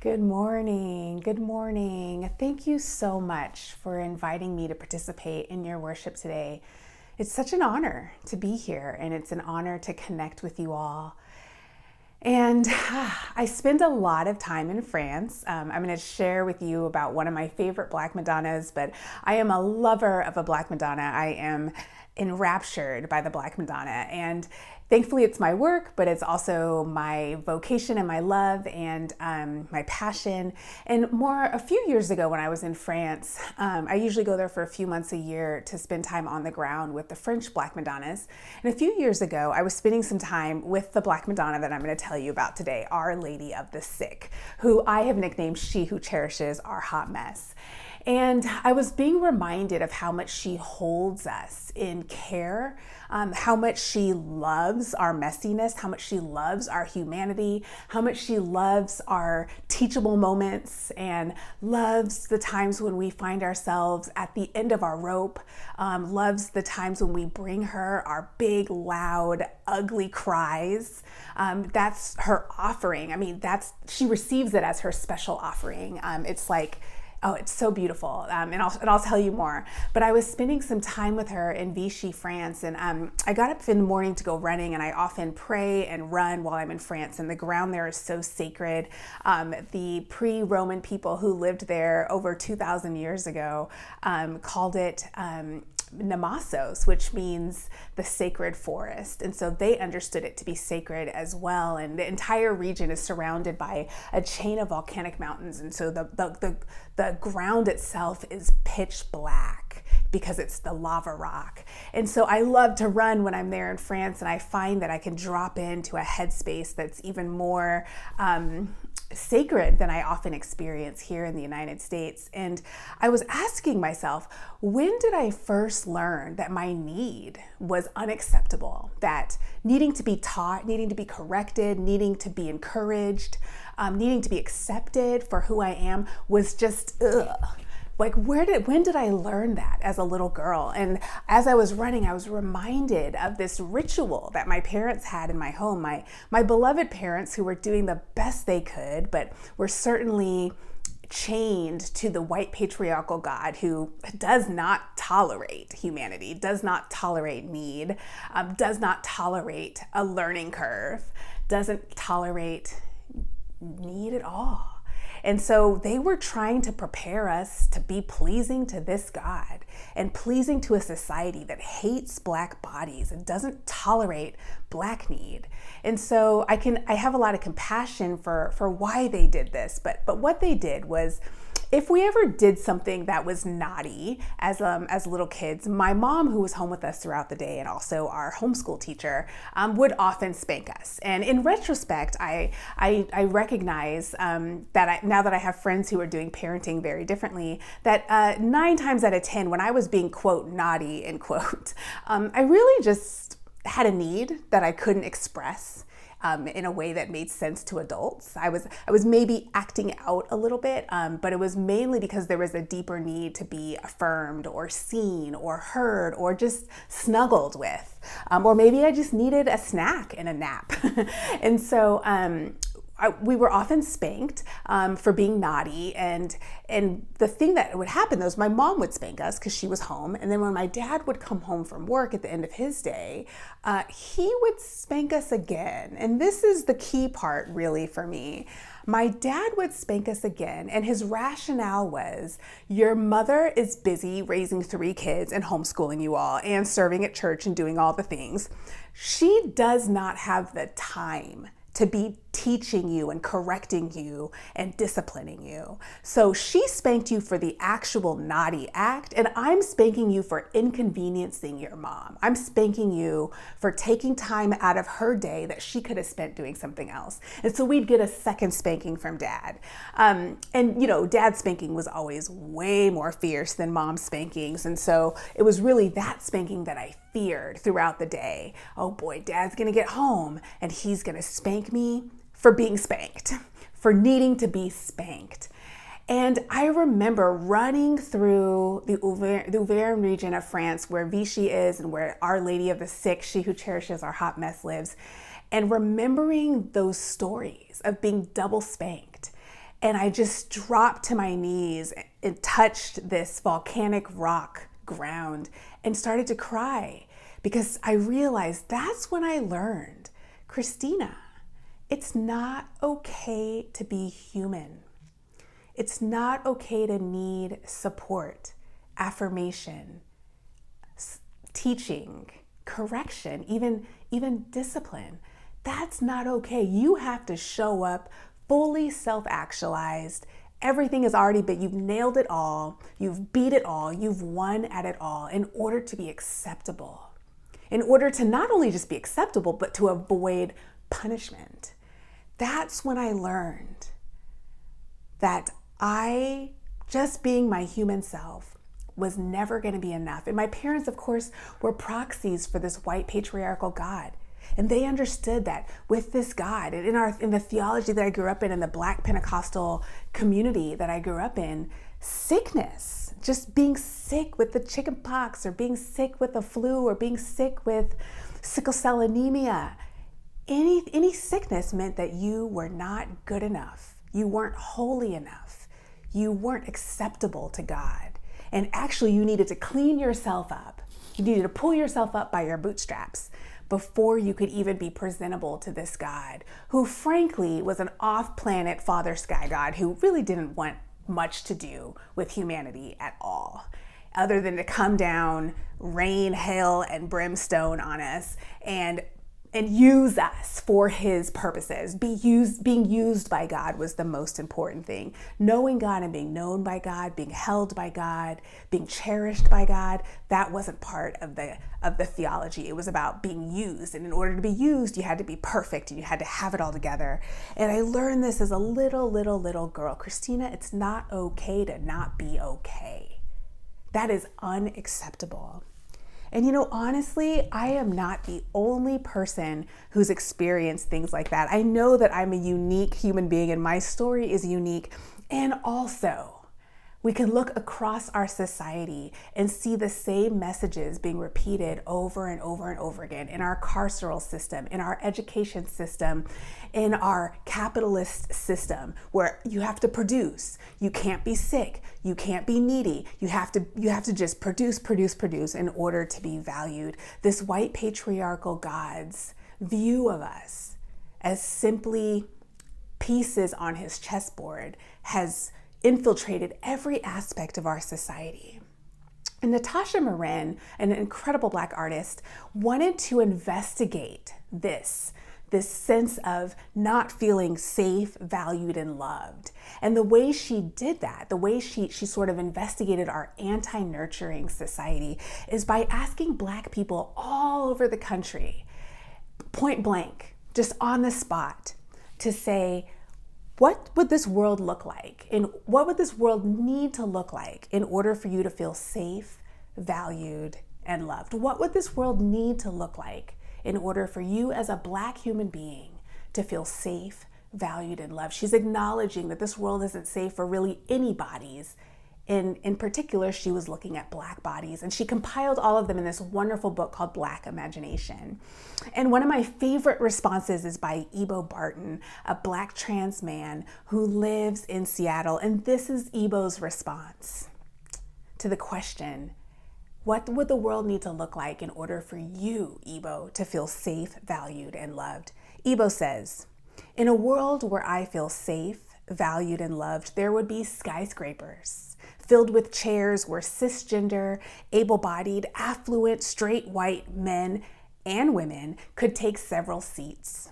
Good morning. Good morning. Thank you so much for inviting me to participate in your worship today. It's such an honor to be here, and it's an honor to connect with you all. And I spend a lot of time in France. I'm going to share with you about one of my favorite Black Madonnas, but I am a lover of a Black Madonna. I am enraptured by the Black Madonna, and thankfully it's my work, but it's also my vocation and my love and my passion. And a few years ago when I was in France, I usually go there for a few months a year to spend time on the ground with the French Black Madonnas. And a few years ago, I was spending some time with the Black Madonna that I'm going to tell you about today, Our Lady of the Sick, who I have nicknamed She Who Cherishes Our Hot Mess. And I was being reminded of how much she holds us in care, how much she loves our messiness, how much she loves our humanity, how much she loves our teachable moments and loves the times when we find ourselves at the end of our rope, loves the times when we bring her our big, loud, ugly cries. That's her offering. I mean, she receives it as her special offering. It's like, oh, it's so beautiful, and I'll tell you more. But I was spending some time with her in Vichy, France, and I got up in the morning to go running, and I often pray and run while I'm in France, and the ground there is so sacred. The pre-Roman people who lived there over 2,000 years ago called it Nemassos, which means the sacred forest. And so they understood it to be sacred as well. And the entire region is surrounded by a chain of volcanic mountains. And so the ground itself is pitch black because it's the lava rock. And so I love to run when I'm there in France, and I find that I can drop into a headspace that's even more sacred than I often experience here in the United States. And I was asking myself, when did I first learn that my need was unacceptable, that needing to be taught, needing to be corrected, needing to be encouraged, needing to be accepted for who I am was just, ugh. Like, when did I learn that as a little girl? And as I was running, I was reminded of this ritual that my parents had in my home, my beloved parents who were doing the best they could, but were certainly chained to the white patriarchal God who does not tolerate humanity, does not tolerate need, does not tolerate a learning curve, doesn't tolerate need at all. And so they were trying to prepare us to be pleasing to this God and pleasing to a society that hates Black bodies and doesn't tolerate Black need. And so I have a lot of compassion for why they did this, but what they did was, if we ever did something that was naughty as little kids, my mom, who was home with us throughout the day and also our homeschool teacher, would often spank us. And in retrospect, I recognize that now that I have friends who are doing parenting very differently, that 9 times out of 10, when I was being, quote, naughty, end quote, I really just had a need that I couldn't express in a way that made sense to adults. I was maybe acting out a little bit, but it was mainly because there was a deeper need to be affirmed or seen or heard or just snuggled with. Or maybe I just needed a snack and a nap. And so we were often spanked for being naughty, and the thing that would happen though is my mom would spank us because she was home, and then when my dad would come home from work at the end of his day, he would spank us again. And this is the key part really for me. My dad would spank us again, and his rationale was, your mother is busy raising 3 kids and homeschooling you all and serving at church and doing all the things. She does not have the time to be teaching you and correcting you and disciplining you. So she spanked you for the actual naughty act, and I'm spanking you for inconveniencing your mom. I'm spanking you for taking time out of her day that she could have spent doing something else. And so we'd get a second spanking from dad. And you know, dad's spanking was always way more fierce than mom's spankings. And so it was really that spanking that I feared throughout the day. Oh boy, dad's gonna get home and he's gonna spank me for being spanked, for needing to be spanked. And I remember running through the Auvergne region of France where Vichy is and where Our Lady of the Sick, She Who Cherishes Our Hot Mess lives, and remembering those stories of being double spanked And I just dropped to my knees and touched this volcanic rock ground and started to cry because I realized that's when I learned, Christena, it's not okay to be human. It's not okay to need support, affirmation, teaching, correction, even discipline. That's not okay. You have to show up fully self-actualized. Everything is already, but you've nailed it all. You've beat it all. You've won at it all in order to be acceptable. In order to not only just be acceptable, but to avoid punishment. That's when I learned that I, just being my human self, was never going to be enough. And my parents, of course, were proxies for this white patriarchal God. And they understood that with this God, and in the theology that I grew up in the Black Pentecostal community that I grew up in, sickness, just being sick with the chicken pox or being sick with the flu or being sick with sickle cell anemia, any sickness meant that you were not good enough. You weren't holy enough. You weren't acceptable to God. And actually, you needed to clean yourself up. You needed to pull yourself up by your bootstraps before you could even be presentable to this God, who frankly was an off-planet Father Sky God who really didn't want much to do with humanity at all, other than to come down, rain, hail, and brimstone on us and use us for his purposes. Being used by God was the most important thing. Knowing God and being known by God, being held by God, being cherished by God, that wasn't part of the theology. It was about being used. And in order to be used, you had to be perfect and you had to have it all together. And I learned this as a little girl. Christena, it's not okay to not be okay. That is unacceptable. And honestly, I am not the only person who's experienced things like that. I know that I'm a unique human being and my story is unique. And also, we can look across our society and see the same messages being repeated over and over and over again in our carceral system, in our education system, in our capitalist system, where you have to produce. You can't be sick. You can't be needy. You have to just produce in order to be valued. This white patriarchal God's view of us as simply pieces on his chessboard has infiltrated every aspect of our society. And Natasha Marin, an incredible Black artist, wanted to investigate this sense of not feeling safe, valued, and loved. And the way she did that, the way she sort of investigated our anti-nurturing society, is by asking Black people all over the country, point blank, just on the spot, to say, what would this world look like? And what would this world need to look like in order for you to feel safe, valued, and loved? What would this world need to look like in order for you as a Black human being to feel safe, valued, and loved? She's acknowledging that this world isn't safe for really any bodies. In particular, she was looking at Black bodies, and she compiled all of them in this wonderful book called Black Imagination. And one of my favorite responses is by Ebo Barton, a Black trans man who lives in Seattle. And this is Ebo's response to the question, what would the world need to look like in order for you, Ebo, to feel safe, valued, and loved? Ebo says, in a world where I feel safe, valued, and loved, there would be skyscrapers filled with chairs where cisgender, able-bodied, affluent, straight white men and women could take several seats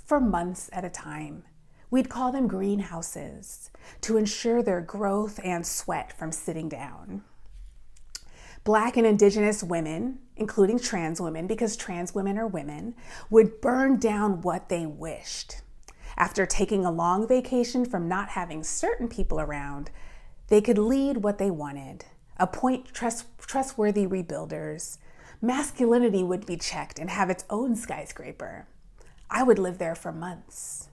for months at a time. We'd call them greenhouses to ensure their growth and sweat from sitting down. Black and Indigenous women, including trans women, because trans women are women, would burn down what they wished. After taking a long vacation from not having certain people around, they could lead what they wanted, appoint trustworthy rebuilders. Masculinity would be checked and have its own skyscraper. I would live there for months.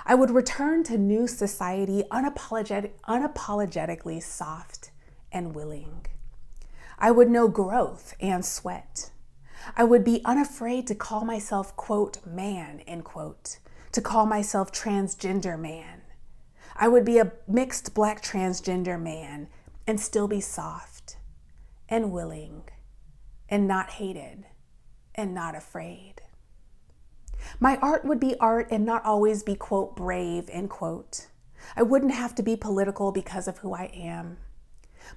I would return to new society unapologetically soft and willing. I would know growth and sweat. I would be unafraid to call myself, quote, man, end quote, to call myself transgender man. I would be a mixed Black transgender man and still be soft and willing and not hated and not afraid. My art would be art and not always be, quote, brave, end quote. I wouldn't have to be political because of who I am.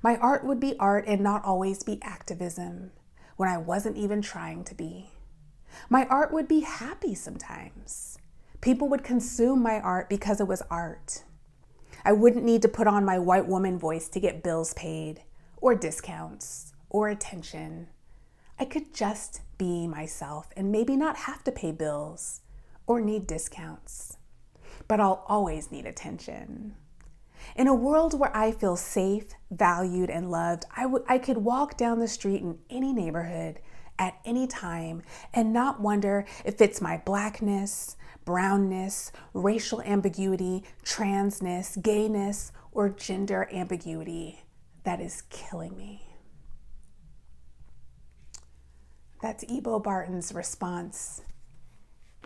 My art would be art and not always be activism when I wasn't even trying to be. My art would be happy sometimes. People would consume my art because it was art. I wouldn't need to put on my white woman voice to get bills paid or discounts or attention. I could just be myself and maybe not have to pay bills or need discounts, but I'll always need attention. In a world where I feel safe, valued, and loved, I could walk down the street in any neighborhood at any time and not wonder if it's my Blackness, brownness, racial ambiguity, transness, gayness, or gender ambiguity that is killing me. That's Ebo Barton's response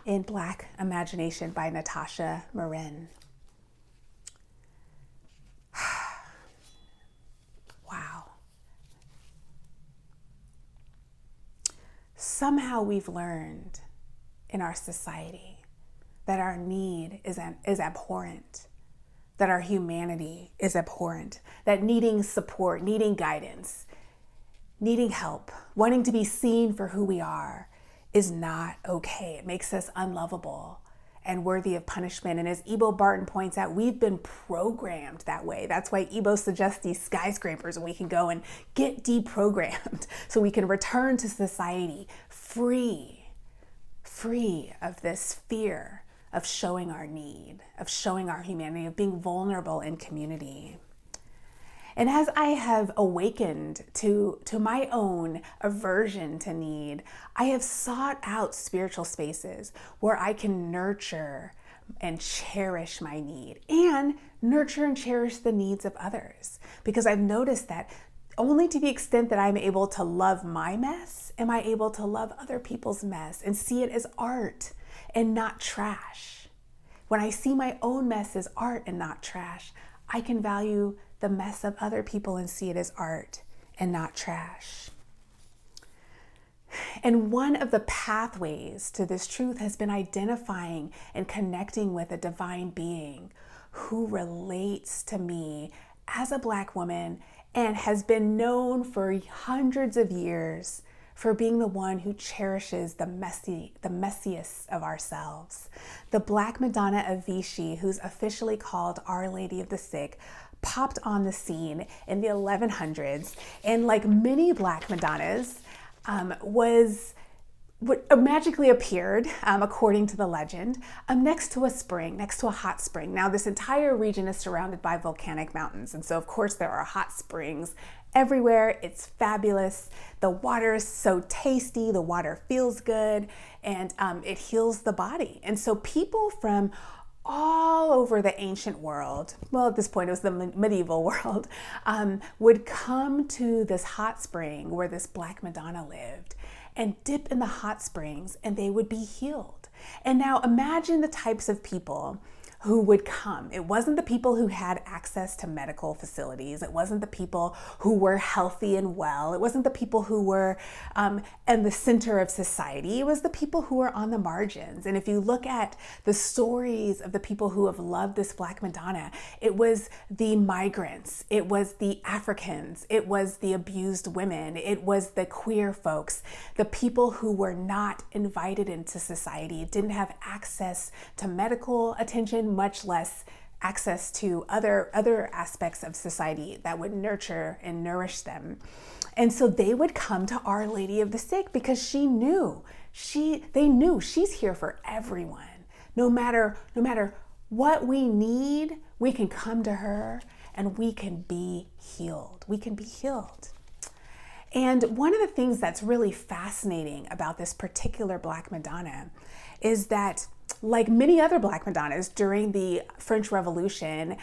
in Black Imagination by Natasha Marin. Wow. Somehow we've learned in our society that our need is abhorrent, that our humanity is abhorrent, that needing support, needing guidance, needing help, wanting to be seen for who we are is not okay. It makes us unlovable and worthy of punishment. And as Ebo Barton points out, we've been programmed that way. That's why Ebo suggests these skyscrapers and we can go and get deprogrammed so we can return to society free of this fear of showing our need, of showing our humanity, of being vulnerable in community. And as I have awakened to my own aversion to need, I have sought out spiritual spaces where I can nurture and cherish my need and nurture and cherish the needs of others. Because I've noticed that only to the extent that I'm able to love my mess, am I able to love other people's mess and see it as art and not trash. When I see my own mess as art and not trash, I can value the mess of other people and see it as art and not trash. And one of the pathways to this truth has been identifying and connecting with a divine being who relates to me as a Black woman and has been known for hundreds of years for being the one who cherishes the messiest of ourselves. The Black Madonna of Vichy, who's officially called Our Lady of the Sick, popped on the scene in the 1100s, and like many Black Madonnas, magically appeared, according to the legend, next to a hot spring. Now, this entire region is surrounded by volcanic mountains, and so of course there are hot springs everywhere. It's fabulous. The water is so tasty, the water feels good, and it heals the body. And so people from all over the ancient world, well, at this point it was the medieval world, would come to this hot spring where this Black Madonna lived and dip in the hot springs and they would be healed. And now imagine the types of people who would come. It wasn't the people who had access to medical facilities. It wasn't the people who were healthy and well. It wasn't the people who were in the center of society. It was the people who were on the margins. And if you look at the stories of the people who have loved this Black Madonna, it was the migrants, it was the Africans, it was the abused women, it was the queer folks, the people who were not invited into society, didn't have access to medical attention, much less access to other aspects of society that would nurture and nourish them. And so they would come to Our Lady of the Sick because they knew she's here for everyone. No matter what we need, we can come to her and we can be healed. We can be healed. And one of the things that's really fascinating about this particular Black Madonna is that, like many other Black Madonnas during the French Revolution,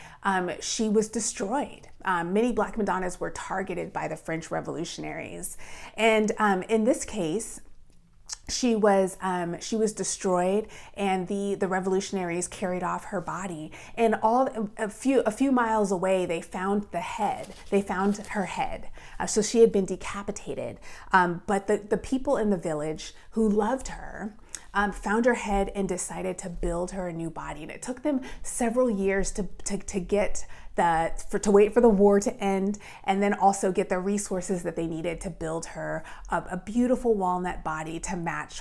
she was destroyed. Many Black Madonnas were targeted by the French revolutionaries. And in this case, she was destroyed, and the revolutionaries carried off her body. And a few miles away, they found the head. They found her head. So she had been decapitated. But the people in the village who loved her found her head and decided to build her a new body. And it took them several years to wait for the war to end, and then also get the resources that they needed to build her a beautiful walnut body to match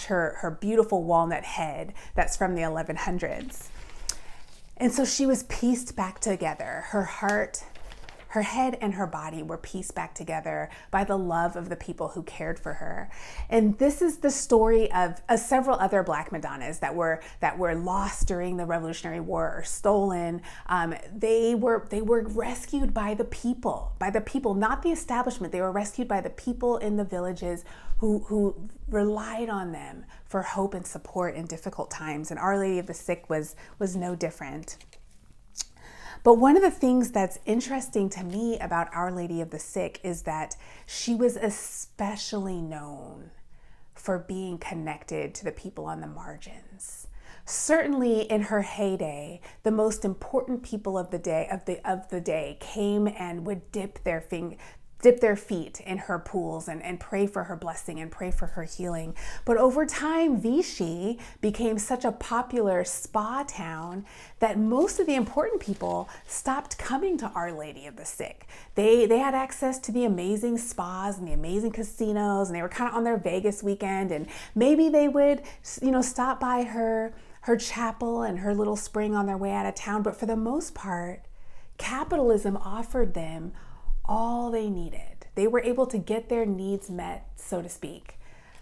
her beautiful walnut head that's from the 1100s. And so she was pieced back together. Her head and her body were pieced back together by the love of the people who cared for her. And this is the story of several other Black Madonnas that were lost during the Revolutionary War or stolen. They were rescued by the people, not the establishment. They were rescued by the people in the villages who relied on them for hope and support in difficult times. And Our Lady of the Sick was no different. But one of the things that's interesting to me about Our Lady of the Sick is that she was especially known for being connected to the people on the margins. Certainly in her heyday, the most important people of the day came and would dip their feet in her pools and pray for her blessing and pray for her healing. But over time, Vichy became such a popular spa town that most of the important people stopped coming to Our Lady of the Sick. They had access to the amazing spas and the amazing casinos, and they were kind of on their Vegas weekend, and maybe they would, stop by her chapel and her little spring on their way out of town. But for the most part, capitalism offered them all they needed. They were able to get their needs met, so to speak,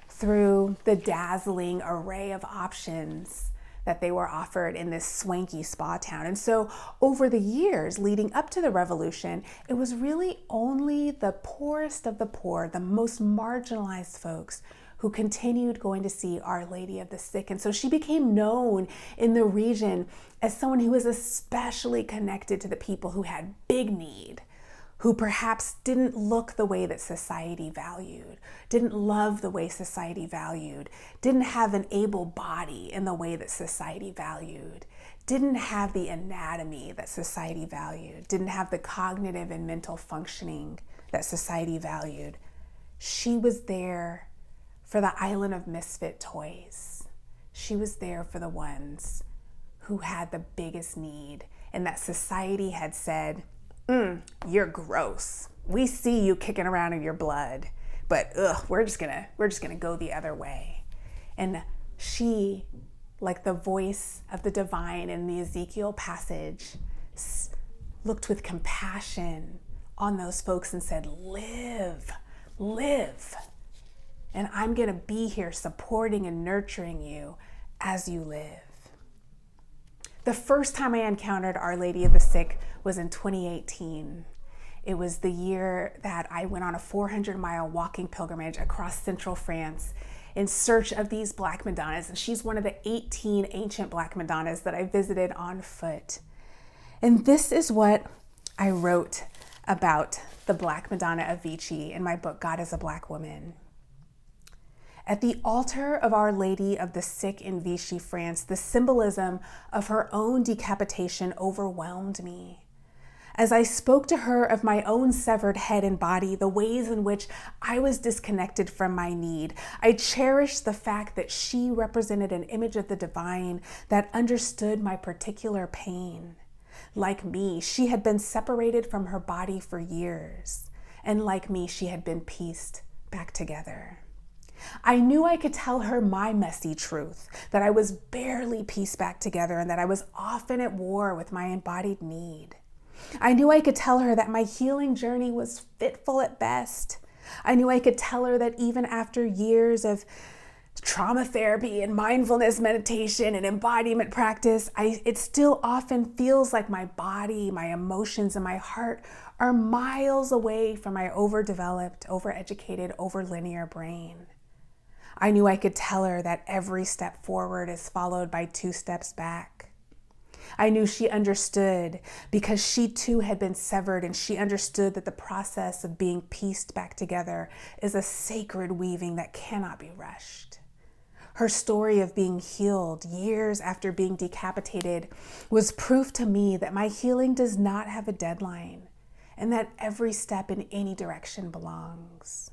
through the dazzling array of options that they were offered in this swanky spa town. And so over the years leading up to the revolution, it was really only the poorest of the poor, the most marginalized folks, who continued going to see Our Lady of the Sick. And so she became known in the region as someone who was especially connected to the people who had big need, who perhaps didn't look the way that society valued, didn't love the way society valued, didn't have an able body in the way that society valued, didn't have the anatomy that society valued, didn't have the cognitive and mental functioning that society valued. She was there for the island of misfit toys. She was there for the ones who had the biggest need, and that society had said, you're gross. We see you kicking around in your blood, but we're just gonna go the other way. And she, like the voice of the divine in the Ezekiel passage, looked with compassion on those folks and said, live. And I'm gonna be here supporting and nurturing you as you live. The first time I encountered Our Lady of the Sick was in 2018. It was the year that I went on a 400-mile walking pilgrimage across central France in search of these Black Madonnas. And she's one of the 18 ancient Black Madonnas that I visited on foot. And this is what I wrote about the Black Madonna of Vichy in my book, God is a Black Woman. At the altar of Our Lady of the Sick in Vichy, France, the symbolism of her own decapitation overwhelmed me. As I spoke to her of my own severed head and body, the ways in which I was disconnected from my need, I cherished the fact that she represented an image of the divine that understood my particular pain. Like me, she had been separated from her body for years, and like me, she had been pieced back together. I knew I could tell her my messy truth, that I was barely pieced back together and that I was often at war with my embodied need. I knew I could tell her that my healing journey was fitful at best. I knew I could tell her that even after years of trauma therapy and mindfulness meditation and embodiment practice, it still often feels like my body, my emotions, and my heart are miles away from my overdeveloped, overeducated, overlinear brain. I knew I could tell her that every step forward is followed by 2 steps back. I knew she understood because she too had been severed, and she understood that the process of being pieced back together is a sacred weaving that cannot be rushed. Her story of being healed years after being decapitated was proof to me that my healing does not have a deadline and that every step in any direction belongs.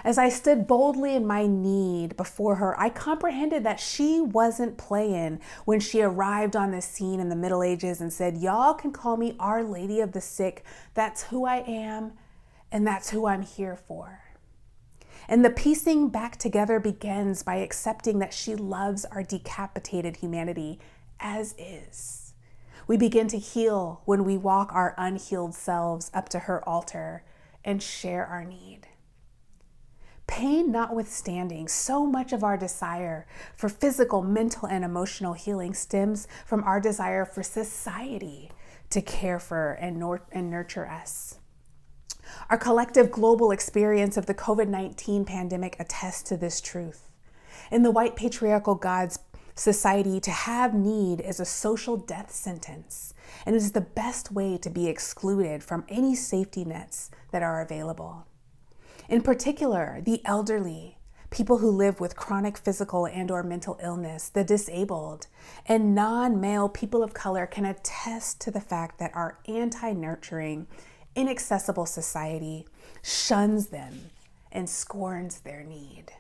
As I stood boldly in my need before her, I comprehended that she wasn't playing when she arrived on the scene in the Middle Ages and said, "Y'all can call me Our Lady of the Sick. That's who I am, and that's who I'm here for." And the piecing back together begins by accepting that she loves our decapitated humanity as is. We begin to heal when we walk our unhealed selves up to her altar and share our need. Pain notwithstanding, so much of our desire for physical, mental, and emotional healing stems from our desire for society to care for and nurture us. Our collective global experience of the COVID-19 pandemic attests to this truth. In the white patriarchal God's society, to have need is a social death sentence, and it is the best way to be excluded from any safety nets that are available. In particular, the elderly, people who live with chronic physical and/or mental illness, the disabled, and non-male people of color can attest to the fact that our anti-nurturing, inaccessible society shuns them and scorns their need.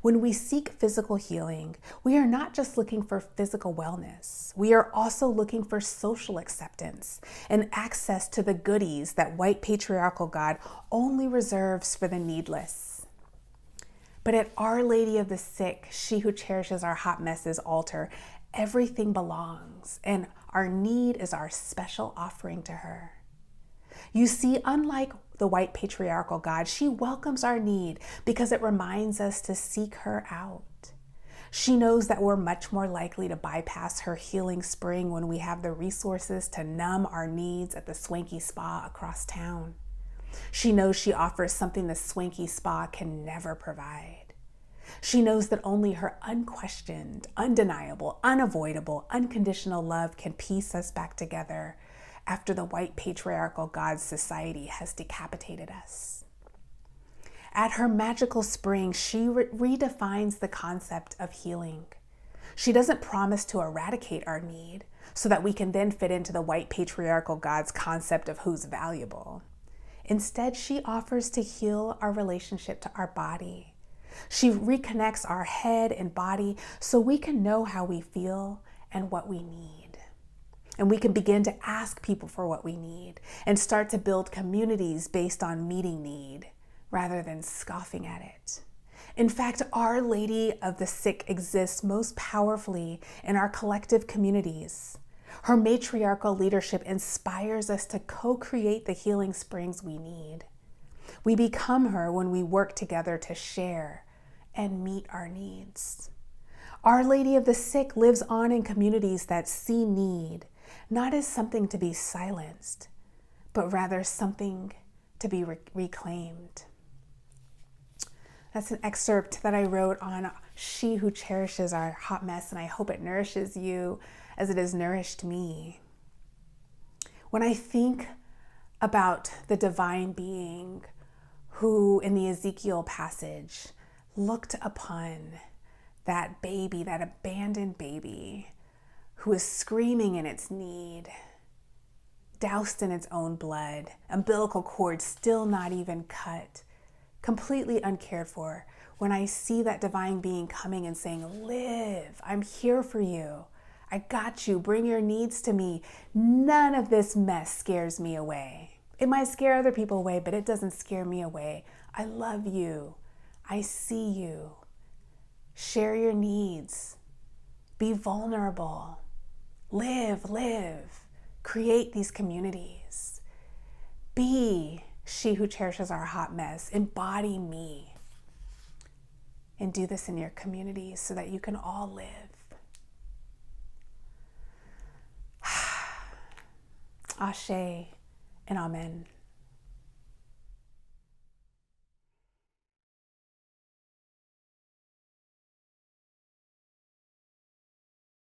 When we seek physical healing, we are not just looking for physical wellness. We are also looking for social acceptance and access to the goodies that white patriarchal God only reserves for the needless. But at Our Lady of the Sick, she who cherishes our hot messes altar, everything belongs, and our need is our special offering to her. You see, unlike the white patriarchal God, she welcomes our need because it reminds us to seek her out. She knows that we're much more likely to bypass her healing spring when we have the resources to numb our needs at the swanky spa across town. She knows she offers something the swanky spa can never provide. She knows that only her unquestioned, undeniable, unavoidable, unconditional love can piece us back together after the white patriarchal God's society has decapitated us. At her magical spring, she redefines the concept of healing. She doesn't promise to eradicate our need so that we can then fit into the white patriarchal God's concept of who's valuable. Instead, she offers to heal our relationship to our body. She reconnects our head and body so we can know how we feel and what we need. And we can begin to ask people for what we need and start to build communities based on meeting need rather than scoffing at it. In fact, Our Lady of the Sick exists most powerfully in our collective communities. Her matriarchal leadership inspires us to co-create the healing springs we need. We become her when we work together to share and meet our needs. Our Lady of the Sick lives on in communities that see need, not as something to be silenced, but rather something to be reclaimed. That's an excerpt that I wrote on She Who Cherishes Our Hot Mess, and I hope it nourishes you as it has nourished me. When I think about the divine being who in the Ezekiel passage looked upon that baby, that abandoned baby, who is screaming in its need, doused in its own blood, umbilical cord still not even cut, completely uncared for, when I see that divine being coming and saying, "Live, I'm here for you. I got you, bring your needs to me." None of this mess scares me away. It might scare other people away, but it doesn't scare me away. I love you. I see you. Share your needs. Be vulnerable. Live. Create these communities. Be she who cherishes our hot mess. Embody me. And do this in your communities so that you can all live. Ashe and amen.